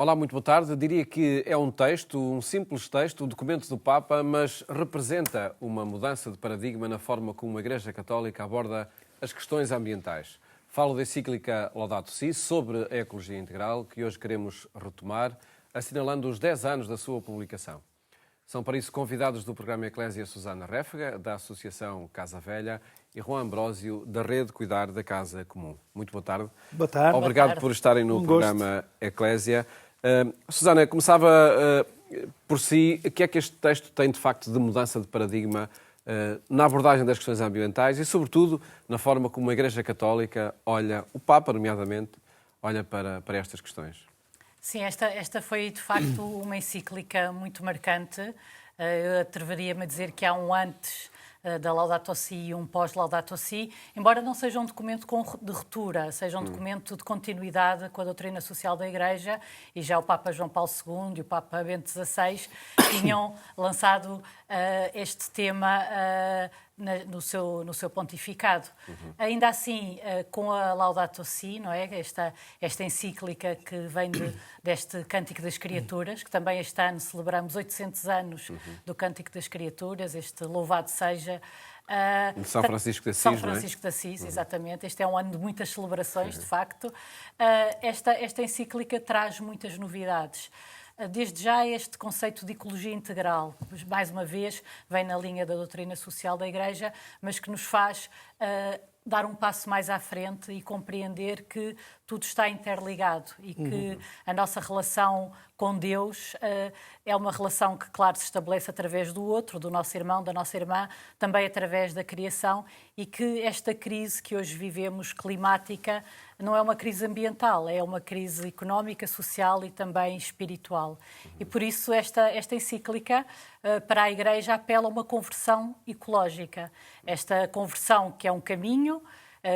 Olá, muito boa tarde. Diria que é um texto, um simples texto, um documento do Papa, mas representa uma mudança de paradigma na forma como a Igreja Católica aborda as questões ambientais. Falo da encíclica Laudato Si sobre a ecologia integral, que hoje queremos retomar, assinalando os 10 anos da sua publicação. São para isso convidados do programa Eclésia Susana Réfega, da Associação Casa Velha, e Juan Ambrósio, da Rede Cuidar da Casa Comum. Muito boa tarde. Boa tarde. Obrigado por estarem no programa Eclésia. Susana, começava por si, o que é que este texto tem de facto de mudança de paradigma na abordagem das questões ambientais e, sobretudo, na forma como a Igreja Católica olha, o Papa, nomeadamente, olha para estas questões? Sim, esta foi de facto uma encíclica muito marcante. Eu atreveria-me a dizer que há um antes da Laudato Si e um pós-Laudato Si, embora não seja um documento de ruptura, seja um documento de continuidade com a doutrina social da Igreja, e já o Papa João Paulo II e o Papa Bento XVI tinham lançado este tema no seu pontificado. Ainda assim, com a Laudato Si, não é? Esta encíclica que vem deste Cântico das Criaturas, que também este ano celebramos 800 anos do Cântico das Criaturas, este louvado seja de São Francisco de Assis, São Francisco de Assis, exatamente. Este é um ano de muitas celebrações, de facto. Esta encíclica traz muitas novidades. Desde já este conceito de ecologia integral, mais uma vez, vem na linha da doutrina social da Igreja, mas que nos faz dar um passo mais à frente e compreender que tudo está interligado e que a nossa relação com Deus é uma relação que, claro, se estabelece através do outro, do nosso irmão, da nossa irmã, também através da criação, e que esta crise que hoje vivemos, climática, não é uma crise ambiental, é uma crise económica, social e também espiritual. E por isso esta encíclica para a Igreja apela a uma conversão ecológica. Esta conversão que é um caminho,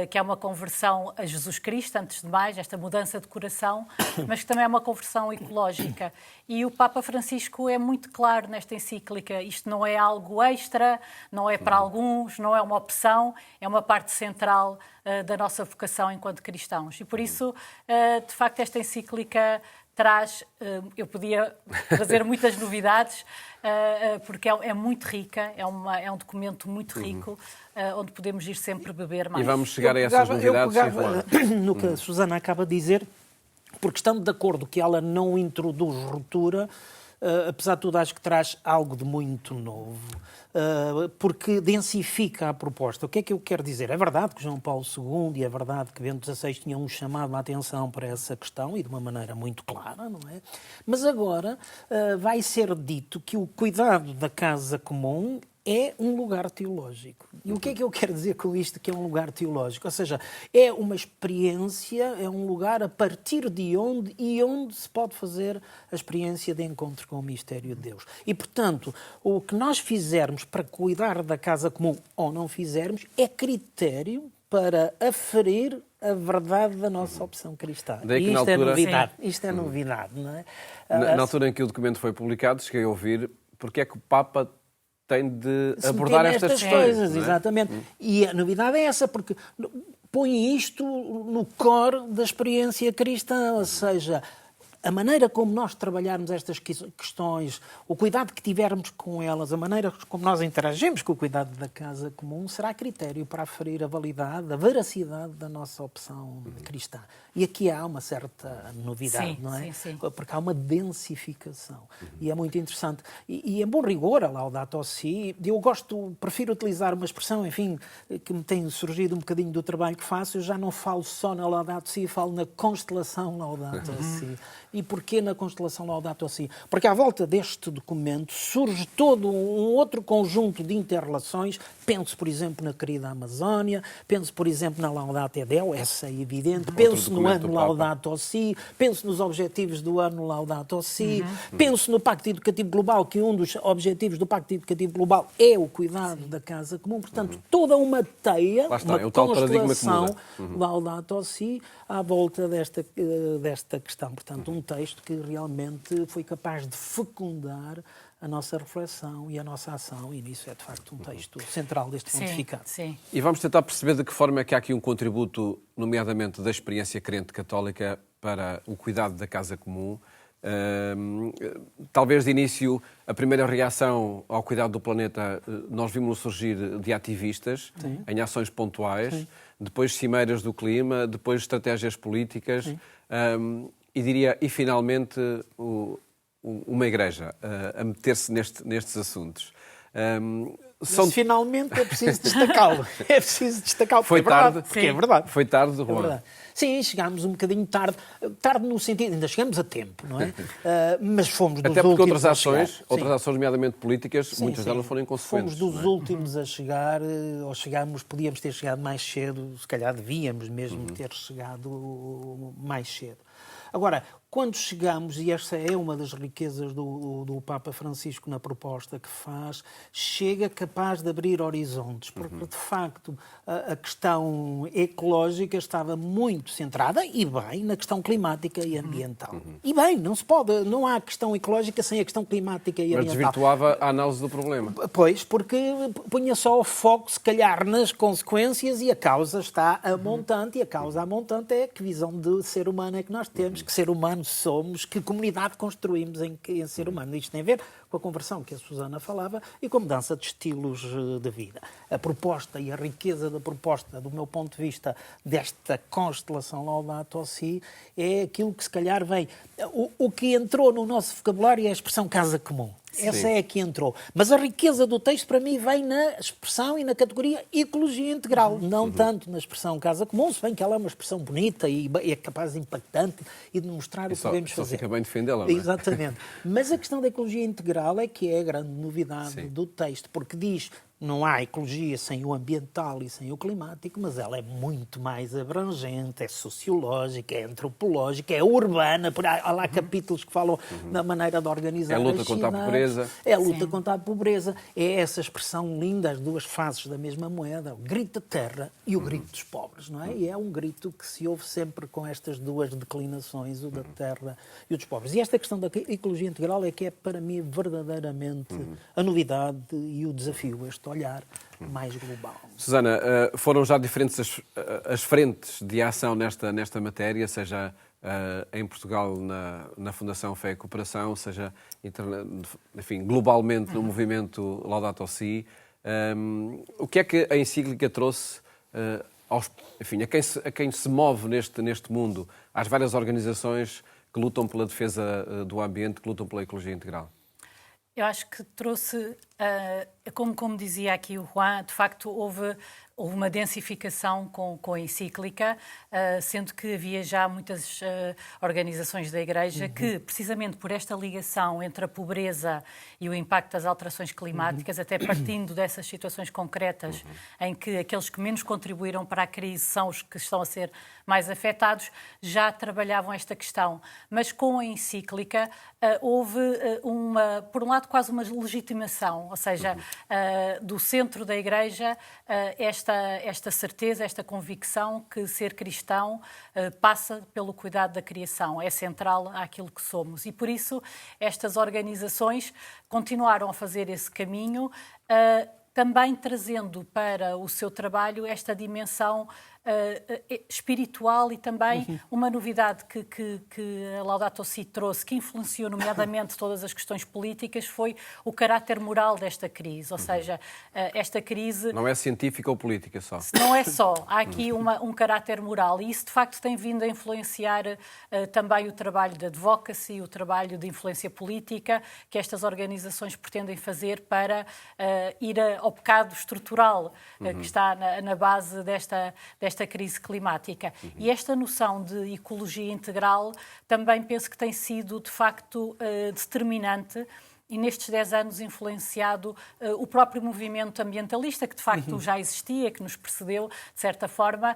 que é uma conversão a Jesus Cristo, antes de mais, esta mudança de coração, mas que também é uma conversão ecológica. E o Papa Francisco é muito claro nesta encíclica. Isto não é algo extra, não é para alguns, não é uma opção, é uma parte central da nossa vocação enquanto cristãos. E por isso, de facto, esta encíclica traz, eu podia trazer muitas novidades, porque é muito rica, é um documento muito rico, onde podemos ir sempre beber mais. E vamos chegar a essas novidades. Eu pegava no que a Susana acaba de dizer, porque estando de acordo que ela não introduz ruptura, apesar de tudo acho que traz algo de muito novo, porque densifica a proposta. O que é que eu quero dizer? É verdade que João Paulo II e é verdade que Bento XVI tinham chamado a atenção para essa questão e de uma maneira muito clara, não é? Mas agora vai ser dito que o cuidado da casa comum é um lugar teológico. E o que é que eu quero dizer com isto, que é um lugar teológico? Ou seja, é uma experiência, é um lugar a partir de onde se pode fazer a experiência de encontro com o mistério de Deus. E, portanto, o que nós fizermos para cuidar da casa comum ou não fizermos é critério para aferir a verdade da nossa opção cristã. E isto é novidade. Isto é novidade, não é? Na altura em que o documento foi publicado, cheguei a ouvir porque é que o Papa tem de abordar estas coisas, não é? Exatamente. E a novidade é essa, porque põe isto no core da experiência cristã, ou seja, a maneira como nós trabalharmos estas questões, o cuidado que tivermos com elas, a maneira como nós interagimos com o cuidado da casa comum, será critério para aferir a validade, a veracidade da nossa opção cristã. E aqui há uma certa novidade, não é? Sim. Porque há uma densificação. E é muito interessante. E em bom rigor, a Laudato Si, eu prefiro utilizar uma expressão, enfim, que me tem surgido um bocadinho do trabalho que faço. Eu já não falo só na Laudato Si, falo na constelação Laudato Si. E porquê na constelação Laudato Si? Porque à volta deste documento surge todo um outro conjunto de interrelações. Penso, por exemplo, na querida Amazónia, penso, por exemplo, na Laudato Deo, essa é evidente, penso no ano Laudato Si, penso nos objetivos do ano Laudato Si, penso no Pacto Educativo Global, que um dos objetivos do Pacto Educativo Global é o cuidado da casa comum. Portanto, toda uma teia, uma constelação Laudato Si à volta desta questão. Portanto, um texto que realmente foi capaz de fecundar a nossa reflexão e a nossa ação, e nisso é, de facto, um texto central deste pontificado. Sim. E vamos tentar perceber de que forma é que há aqui um contributo, nomeadamente da experiência crente católica, para o cuidado da casa comum, Talvez de início a primeira reação ao cuidado do planeta nós vimos surgir de ativistas em ações pontuais, depois cimeiras do clima, depois estratégias políticas e diria, e finalmente uma igreja a meter-se nestes assuntos. Mas finalmente é preciso destacá-lo. É preciso destacá-lo, Foi porque é verdade. tarde. Porque é verdade. Foi tarde, É Juan. verdade. Sim, chegámos um bocadinho tarde. Tarde no sentido, ainda chegamos a tempo, não é? Mas fomos dos Até porque últimos a chegar. outras ações, nomeadamente políticas, Sim, muitas sim. delas foram inconsequentes. Fomos dos últimos a chegar, ou chegámos, podíamos ter chegado mais cedo, se calhar devíamos mesmo ter chegado mais cedo. Agora, quando chegamos, e esta é uma das riquezas do Papa Francisco na proposta que faz, chega capaz de abrir horizontes, porque de facto a questão ecológica estava muito centrada, e bem, na questão climática e ambiental. E bem, não há questão ecológica sem a questão climática e Mas ambiental. desvirtuava a análise do problema. Pois, porque punha só o foco, se calhar, nas consequências e a causa está a montante, e a causa a montante é que visão de ser humano é que nós temos, que ser humano somos, que comunidade construímos em ser humano. Isto tem a ver com a conversão que a Susana falava e com a mudança de estilos de vida. A proposta e a riqueza da proposta, do meu ponto de vista, desta constelação Laudato Si, é aquilo que se calhar vem... O que entrou no nosso vocabulário é a expressão casa comum. Essa é a que entrou. Mas a riqueza do texto, para mim, vem na expressão e na categoria ecologia integral. Não tanto na expressão casa comum, se bem que ela é uma expressão bonita e é capaz de impactante e de mostrar o que podemos fazer. Só fica bem defendê-la, não é? Exatamente. Mas a questão da ecologia integral é que é a grande novidade do texto, porque diz... Não há ecologia sem o ambiental e sem o climático, mas ela é muito mais abrangente, é sociológica, é antropológica, é urbana. Há lá capítulos que falam da maneira de organizar É a luta as contra a cidades. pobreza. É a luta contra a pobreza. É essa expressão linda, as duas faces da mesma moeda, o grito da terra e o grito dos pobres, não é? E é um grito que se ouve sempre com estas duas declinações, o da terra e o dos pobres. E esta questão da ecologia integral é que é, para mim, verdadeiramente a novidade e o desafio, este olhar mais global. Susana, foram já diferentes as frentes de ação nesta matéria, seja em Portugal na Fundação Fé e Cooperação, seja enfim, globalmente no movimento Laudato Si. O que é que a encíclica trouxe a quem se move neste mundo, às várias organizações que lutam pela defesa do ambiente, que lutam pela ecologia integral? Eu acho que trouxe, como dizia aqui o Juan, de facto houve uma densificação com a encíclica, sendo que havia já muitas organizações da Igreja que, precisamente por esta ligação entre a pobreza e o impacto das alterações climáticas, até partindo dessas situações concretas em que aqueles que menos contribuíram para a crise são os que estão a ser mais afetados, já trabalhavam esta questão. Mas com a encíclica houve, por um lado, quase uma legitimação, ou seja, do centro da Igreja, esta certeza, esta convicção que ser cristão passa pelo cuidado da criação, é central àquilo que somos. E por isso estas organizações continuaram a fazer esse caminho, também trazendo para o seu trabalho esta dimensão espiritual e também uma novidade que a Laudato Si trouxe, que influenciou nomeadamente todas as questões políticas, foi o caráter moral desta crise. Ou seja, esta crise... Não é científica ou política só. Não é só. Há aqui um caráter moral e isso, de facto, tem vindo a influenciar também o trabalho de advocacy, o trabalho de influência política que estas organizações pretendem fazer para ir ao pecado estrutural que está na base desta crise climática. E esta noção de ecologia integral também penso que tem sido, de facto, determinante e nestes 10 anos influenciado o próprio movimento ambientalista, que de facto já existia, que nos precedeu, de certa forma,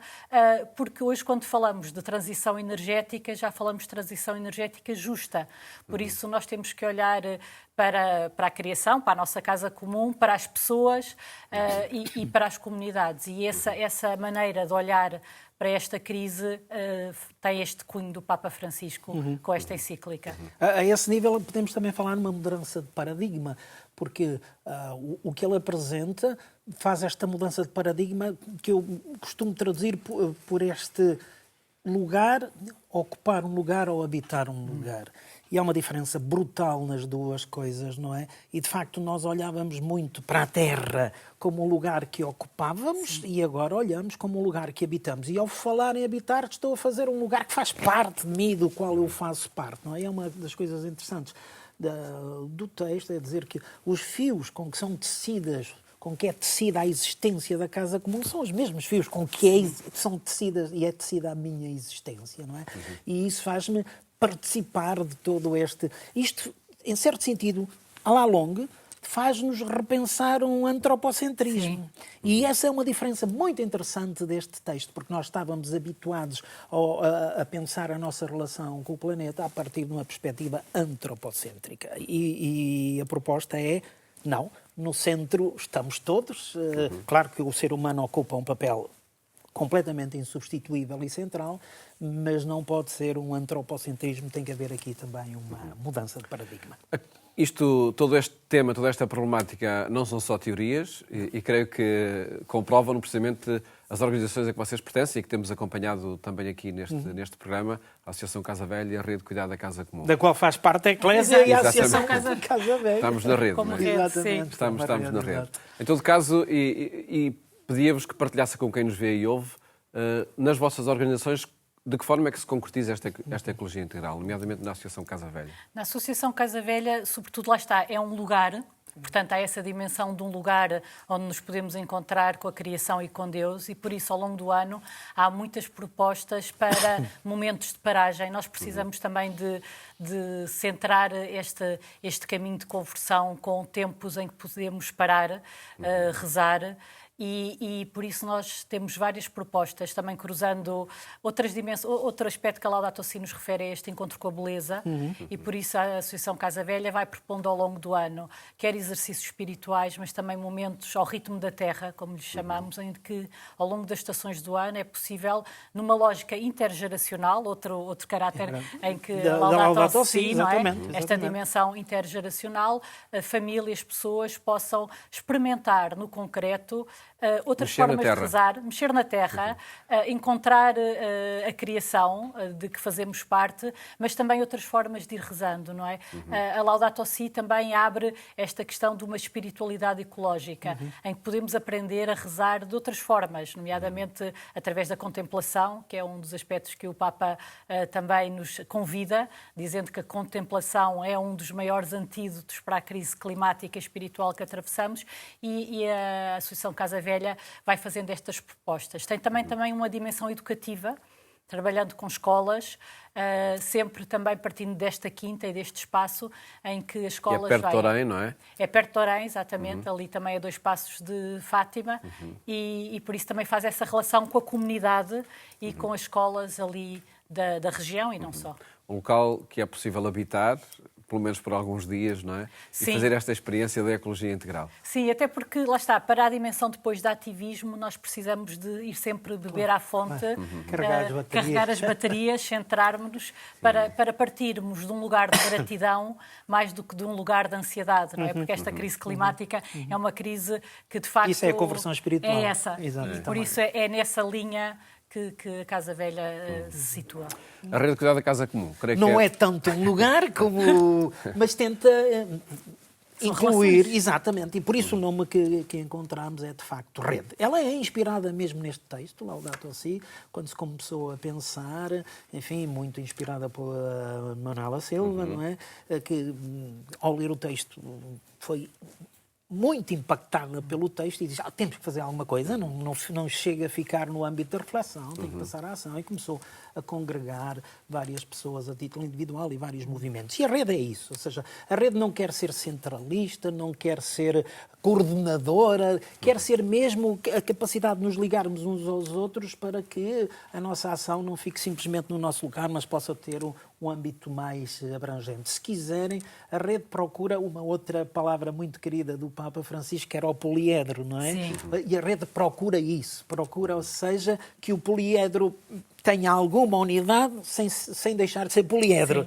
porque hoje, quando falamos de transição energética, já falamos de transição energética justa. Por isso, nós temos que olhar para a criação, para a nossa casa comum, para as pessoas e para as comunidades. E essa maneira de olhar para esta crise tem este cunho do Papa Francisco com esta encíclica. A esse nível podemos também falar numa mudança de paradigma, porque o que ele apresenta faz esta mudança de paradigma que eu costumo traduzir por este lugar, ocupar um lugar ou habitar um lugar. E há uma diferença brutal nas duas coisas, não é? E, de facto, nós olhávamos muito para a terra como um lugar que ocupávamos e agora olhamos como um lugar que habitamos. E, ao falar em habitar, estou a fazer um lugar que faz parte de mim, do qual eu faço parte, não é? É uma das coisas interessantes do texto, é dizer que os fios com que são tecidas, com que é tecida a existência da casa comum, são os mesmos fios com que são tecidas e é tecida a minha existência, não é? E isso faz-me participar de todo este... Isto, em certo sentido, à la longue, faz-nos repensar um antropocentrismo. Sim. E essa é uma diferença muito interessante deste texto, porque nós estávamos habituados a pensar a nossa relação com o planeta a partir de uma perspectiva antropocêntrica. E a proposta é, não, no centro estamos todos. Claro que o ser humano ocupa um papel completamente insubstituível e central, mas não pode ser um antropocentrismo, tem que haver aqui também uma mudança de paradigma. Todo este tema, toda esta problemática não são só teorias e creio que comprovam precisamente as organizações a que vocês pertencem e que temos acompanhado também aqui neste programa, a Associação Casa Velha e a Rede de Cuidado da Casa Comum. Da qual faz parte a Eclésia e a Associação Casa Velha. Estamos na rede, como não é? Rede, Exatamente. Estamos na rede. Em todo caso, e pedia-vos que partilhasse com quem nos vê e ouve, nas vossas organizações, de que forma é que se concretiza esta ecologia integral, nomeadamente na Associação Casa Velha? Na Associação Casa Velha, sobretudo, lá está, é um lugar, portanto, há essa dimensão de um lugar onde nos podemos encontrar com a criação e com Deus e, por isso, ao longo do ano, há muitas propostas para momentos de paragem. Nós precisamos também de centrar este caminho de conversão com tempos em que podemos parar, rezar. E por isso nós temos várias propostas, também cruzando outras dimensões. Outro aspecto que a Laudato Si nos refere é este encontro com a beleza, e por isso a Associação Casa Velha vai propondo ao longo do ano, quer exercícios espirituais, mas também momentos ao ritmo da terra, como lhes chamamos, em que ao longo das estações do ano é possível, numa lógica intergeracional, outro caráter em que a Laudato Si, não é? Esta dimensão intergeracional, famílias, pessoas possam experimentar no concreto outras formas de rezar, mexer na terra, encontrar a criação de que fazemos parte, mas também outras formas de ir rezando, não é? A Laudato Si também abre esta questão de uma espiritualidade ecológica, em que podemos aprender a rezar de outras formas, nomeadamente através da contemplação, que é um dos aspectos que o Papa também nos convida, dizendo que a contemplação é um dos maiores antídotos para a crise climática e espiritual que atravessamos, e a Associação Casa Velha vai fazendo estas propostas. Tem também uma dimensão educativa, trabalhando com escolas, sempre também partindo desta quinta e deste espaço em que as escolas... E é perto de Orém, não é? É perto de Orém, exatamente. Ali também a 2 passos de Fátima. E por isso também faz essa relação com a comunidade e com as escolas ali da região e não só. Um local que é possível habitar, pelo menos por alguns dias, não é? Sim. E fazer esta experiência da ecologia integral. Sim, até porque, lá está, para a dimensão depois de ativismo, nós precisamos de ir sempre beber à fonte, carregar as baterias, centrarmos-nos para partirmos de um lugar de gratidão mais do que de um lugar de ansiedade, não é? Porque esta crise climática é uma crise que, de facto... Isso é a conversão espiritual. É essa. Exato. Por isso é nessa linha que a Casa Velha se situa. A Rede de Cuidado da Casa Comum, creio que não é tanto um lugar como... mas tenta incluir, exatamente, e por isso o nome que encontramos é de facto Rede. Ela é inspirada mesmo neste texto, Laudato Si, quando se começou a pensar, enfim, muito inspirada pela Manuela Silva, não é? Que ao ler o texto foi muito impactada pelo texto e diz, temos que fazer alguma coisa, não chega a ficar no âmbito da reflexão, tem que passar à ação, e começou a congregar várias pessoas a título individual e vários movimentos. E a rede é isso, ou seja, a rede não quer ser centralista, não quer ser coordenadora, quer ser mesmo a capacidade de nos ligarmos uns aos outros para que a nossa ação não fique simplesmente no nosso lugar, mas possa ter um âmbito mais abrangente. Se quiserem, a rede procura uma outra palavra muito querida do Papa Francisco, que era o poliedro, não é? Sim. E a rede procura isso, procura, ou seja, que o poliedro tenha alguma unidade sem deixar de ser poliedro.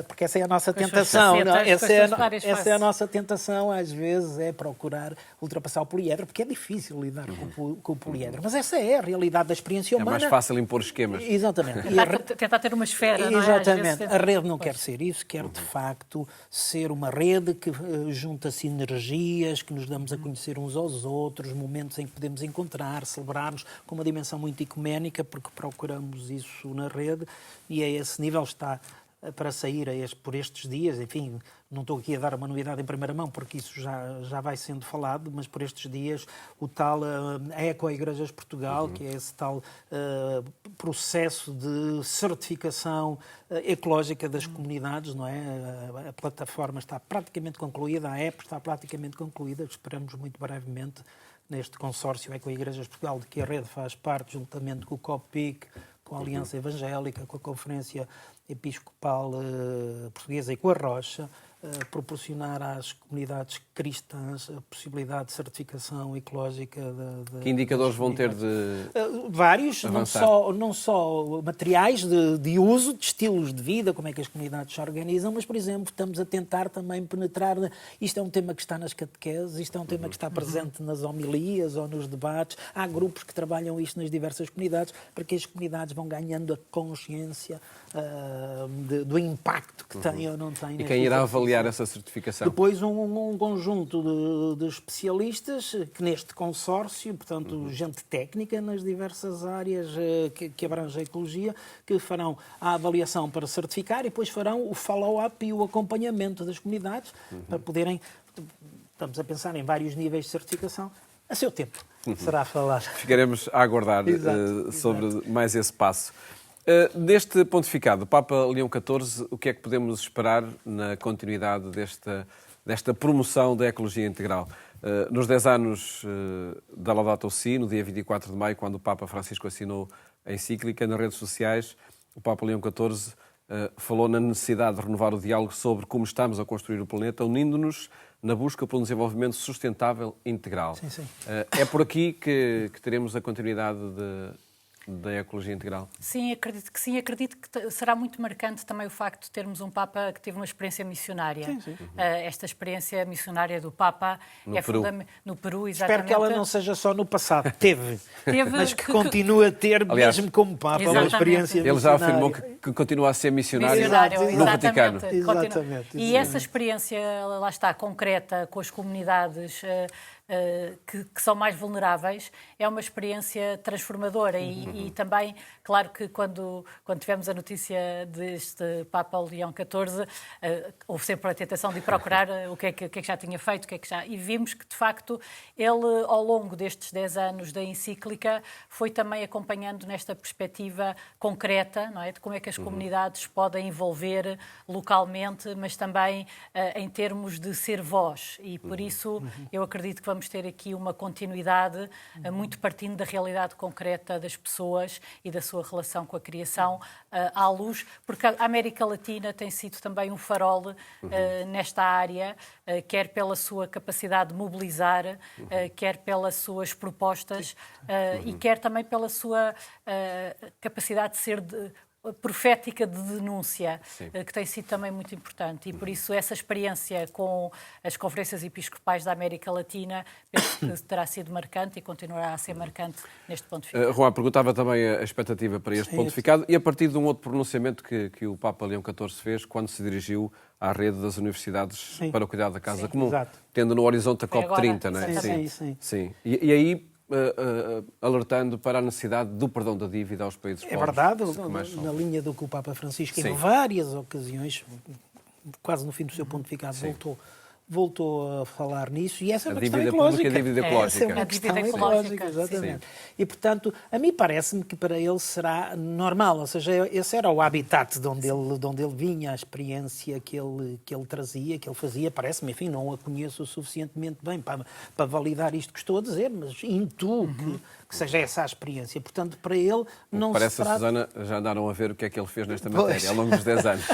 Porque essa é a nossa tentação. Essa é a nossa tentação, às vezes, é procurar ultrapassar o poliedro, porque é difícil lidar com o poliedro. Mas essa é a realidade da experiência humana. É mais fácil impor esquemas. Exatamente. Tentar ter uma esfera, não é? Exatamente. A rede não quer ser isso, quer de facto ser uma rede que junta sinergias, que nos damos a conhecer uns aos outros, momentos em que podemos encontrar, celebrarmos, com uma dimensão muito ecuménica, porque procuramos isso na rede, e a esse nível está para sair por estes dias. Enfim, não estou aqui a dar uma novidade em primeira mão, porque isso já vai sendo falado, mas por estes dias o tal Eco-Igrejas Portugal, que é esse tal processo de certificação ecológica das comunidades, não é? A plataforma está praticamente concluída, a app está praticamente concluída, esperamos muito brevemente neste consórcio Eco-Igrejas Portugal, de que a rede faz parte, juntamente com o COPIC, com a Aliança Evangélica, com a Conferência Episcopal Portuguesa e com a Rocha, proporcionar às comunidades cristãs a possibilidade de certificação ecológica. Que indicadores vão ter de vários, avançar? não só materiais de uso, de estilos de vida, como é que as comunidades se organizam, mas, por exemplo, estamos a tentar também penetrar. Isto é um tema que está nas catequeses, isto é um tema que está presente nas homilias ou nos debates. Há grupos que trabalham isto nas diversas comunidades, para que as comunidades vão ganhando a consciência do impacto que tem ou não tem. E quem irá avaliar essa certificação? Depois um conjunto de especialistas que neste consórcio, portanto, gente técnica nas diversas áreas que abrange a ecologia, que farão a avaliação para certificar e depois farão o follow-up e o acompanhamento das comunidades para poderem, estamos a pensar em vários níveis de certificação, a seu tempo será falado. Ficaremos a aguardar sobre mais esse passo. Deste pontificado, o Papa Leão XIV, o que é que podemos esperar na continuidade desta promoção da ecologia integral? Nos 10 anos da Laudato Si, no dia 24 de maio, quando o Papa Francisco assinou a encíclica, nas redes sociais, o Papa Leão XIV falou na necessidade de renovar o diálogo sobre como estamos a construir o planeta, unindo-nos na busca por um desenvolvimento sustentável e integral. Sim. É por aqui que teremos a continuidade da ecologia integral? Sim, acredito que será muito marcante também o facto de termos um Papa que teve uma experiência missionária. Sim. Esta experiência missionária do Papa no Peru, exatamente. Espero que ela não seja só no passado. Teve mas que continue a ter, aliás, mesmo como Papa, uma experiência missionária. Ele já afirmou que continua a ser missionário no Vaticano. Exatamente. E essa experiência, lá está, concreta, com as comunidades que são mais vulneráveis, é uma experiência transformadora e também, claro que quando tivemos a notícia deste Papa Leão XIV, houve sempre a tentação de procurar o que é que já tinha feito, e vimos que, de facto, ele, ao longo destes 10 anos da encíclica, foi também acompanhando nesta perspectiva concreta, não é, de como é que as comunidades podem envolver localmente, mas também em termos de ser voz, e por isso eu acredito que vamos ter aqui uma continuidade muito partindo da realidade concreta das pessoas e da sua relação com a criação à luz, porque a América Latina tem sido também um farol nesta área, quer pela sua capacidade de mobilizar, quer pelas suas propostas e quer também pela sua capacidade de ser profética de denúncia, que tem sido também muito importante. E por isso essa experiência com as conferências episcopais da América Latina penso que terá sido marcante e continuará a ser marcante neste pontificado. Juan, perguntava também a expectativa para este pontificado e a partir de um outro pronunciamento que o Papa Leão XIV fez quando se dirigiu à rede das universidades para o cuidado da casa comum, tendo no horizonte a COP30, não é? Sim. E aí alertando para a necessidade do perdão da dívida aos países pobres. É verdade, na linha do que o Papa Francisco, em várias ocasiões, quase no fim do seu pontificado, voltou a falar nisso, e essa é uma questão ecológica. A dívida ecológica. Essa é uma questão ecológica, exatamente. E, portanto, a mim parece-me que para ele será normal, ou seja, esse era o habitat de onde ele vinha, a experiência que ele trazia, que ele fazia, parece-me, enfim, não a conheço o suficientemente bem para validar isto que estou a dizer, mas intuo que seja essa a experiência. Portanto, para ele não parece se trata... a Susana, já andaram a ver o que é que ele fez nesta matéria ao longo dos 10 anos.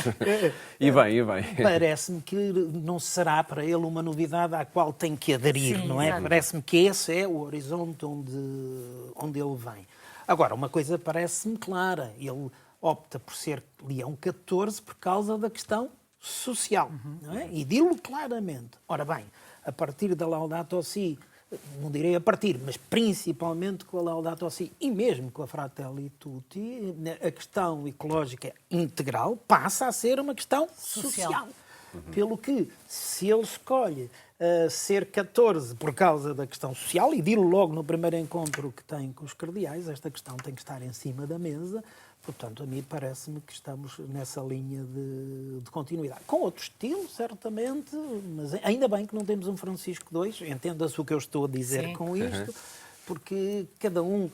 E bem. Parece-me que não será para ele uma novidade à qual tem que aderir, não é? Exatamente. Parece-me que esse é o horizonte onde ele vem. Agora, uma coisa parece-me clara, ele opta por ser Leão XIV por causa da questão social, não é? E dilo claramente. Ora bem, a partir da Laudato Si, não direi a partir, mas principalmente com a Laudato Si e mesmo com a Fratelli Tutti, a questão ecológica integral passa a ser uma questão social. Pelo que, se ele escolhe ser 14 por causa da questão social, e dilo logo no primeiro encontro que tem com os cardeais, esta questão tem que estar em cima da mesa. Portanto, a mim parece-me que estamos nessa linha de continuidade. Com outro estilo, certamente, mas ainda bem que não temos um Francisco II, entenda-se o que eu estou a dizer com isto, porque cada um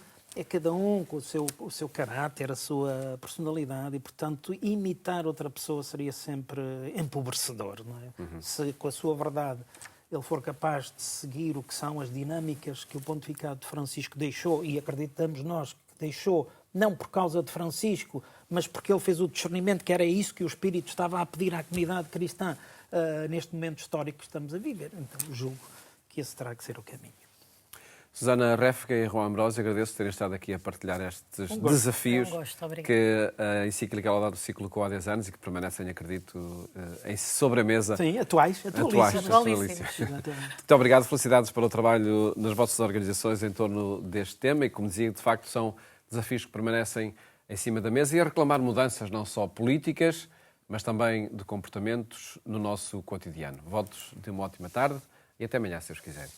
com o seu caráter, a sua personalidade, e, portanto, imitar outra pessoa seria sempre empobrecedor, não é? Se com a sua verdade ele for capaz de seguir o que são as dinâmicas que o pontificado de Francisco deixou, e acreditamos nós que deixou, não por causa de Francisco, mas porque ele fez o discernimento que era isso que o Espírito estava a pedir à comunidade cristã neste momento histórico que estamos a viver. Então, julgo que esse terá que ser o caminho. Susana Réfega e João Ambrósio, agradeço terem estado aqui a partilhar estes desafios que a encíclica Laudato Si colocou há 10 anos e que permanecem, acredito, em sobremesa. Sim, atualíssimos. Muito obrigado, felicidades pelo trabalho nas vossas organizações em torno deste tema e, como dizia, de facto são desafios que permanecem em cima da mesa e a reclamar mudanças não só políticas, mas também de comportamentos no nosso cotidiano. Votos de uma ótima tarde e até amanhã, se os quiserem.